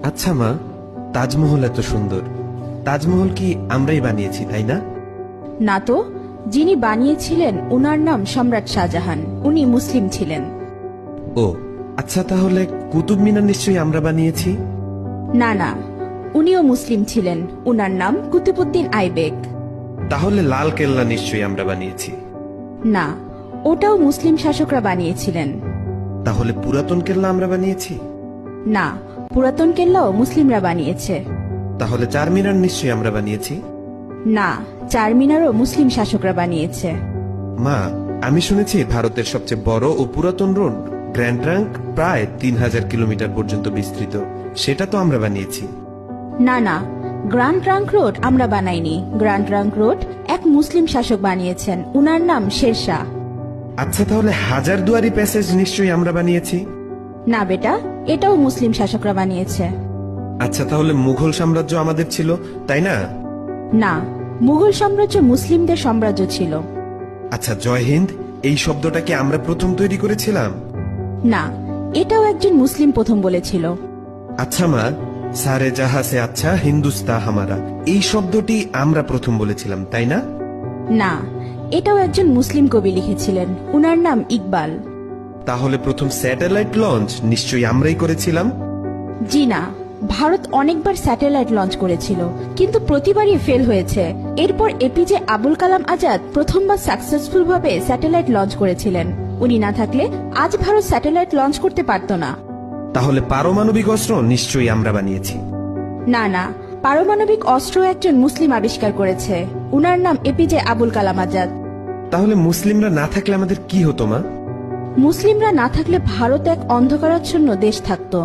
আচ্ছা মা, তাজমহল এত সুন্দর, তাজমহল কি আমরাই বানিয়েছি তাই না? না তো, যিনি বানিয়েছিলেন উনার নাম সম্রাট শাহজাহান, উনি মুসলিম ছিলেন। ও আচ্ছা, তাহলে কুতুব মিনার নিশ্চয়ই আমরা বানিয়েছি। না না, উনিও মুসলিম ছিলেন, উনার নাম কুতুবউদ্দিন আইবেক। তাহলে লাল কেল্লা নিশ্চয়ই আমরা বানিয়েছি। না, ওটাও মুসলিম শাসকরা বানিয়েছিলেন। তাহলে পুরাতন কেল্লা আমরা বানিয়েছি। না, পুরাতন কেল্লাও মুসলিমরা বানিয়েছে। তাহলে চারমিনার নিশ্চয়ই আমরা বানিয়েছি। না, চারমিনারও মুসলিম শাসকরা বানিয়েছে। মা, আমি শুনেছি ভারতের সবচেয়ে বড় ও পুরাতন রোড গ্র্যান্ড ট্রাঙ্ক প্রায় 3000 কিলোমিটার পর্যন্ত বিস্তৃত, সেটা তো আমরা বানিয়েছি। না না, গ্র্যান্ড ট্রাঙ্ক রোড আমরা বানাইনি। গ্র্যান্ড ট্রাঙ্ক রোড এক মুসলিম শাসক বানিয়েছেন, উনার নাম শেরশাহ। আচ্ছা, তাহলে হাজারদুয়ারি প্যাসেজ নিশ্চয়ই আমরা বানিয়েছি। না বেটা, এটাও মুসলিম শাসকরা বানিয়েছে। আচ্ছা, তাহলে মুঘল সাম্রাজ্য আমাদের ছিল তাই না? না, মুঘল সাম্রাজ্য মুসলিমদের সাম্রাজ্য ছিল। আচ্ছা, জয় হিন্দ এই শব্দটা কি আমরা প্রথম তৈরি করেছিলাম? না, এটাও একজন মুসলিম প্রথম বলেছিল। আচ্ছা মা, সারে জাহা সে আচ্ছা হিন্দুস্তা হামারা এই শব্দটি আমরা প্রথম বলেছিলাম তাই না? না, এটাও একজন মুসলিম কবি লিখেছিলেন, উনার নাম ইকবাল। তাহলে প্রথম স্যাটেলাইট লঞ্চ নিশ্চয়ই আমরাই করেছিলাম। জি না, ভারত অনেকবার স্যাটেলাইট লঞ্চ করেছিল, কিন্তু প্রতিবারই ফেল হয়েছে। এরপর এপিজে আবুল কালাম আজাদ প্রথমবার সাকসেসফুল ভাবে স্যাটেলাইট লঞ্চ করেছিলেন। উনি না থাকলে আজ ভারত স্যাটেলাইট লঞ্চ করতে পারত না। তাহলে পারমাণবিক অস্ত্র নিশ্চয়ই আমরা বানিয়েছি। না না, পারমাণবিক অস্ত্র একজন মুসলিম আবিষ্কার করেছে, উনার নাম এপিজে আবুল কালাম আজাদ। তাহলে মুসলিমরা না থাকলে আমাদের কি হতো মা? মুসলিমরা না থাকলে ভারত এক অন্ধকারাচ্ছন্ন দেশ থাকতো।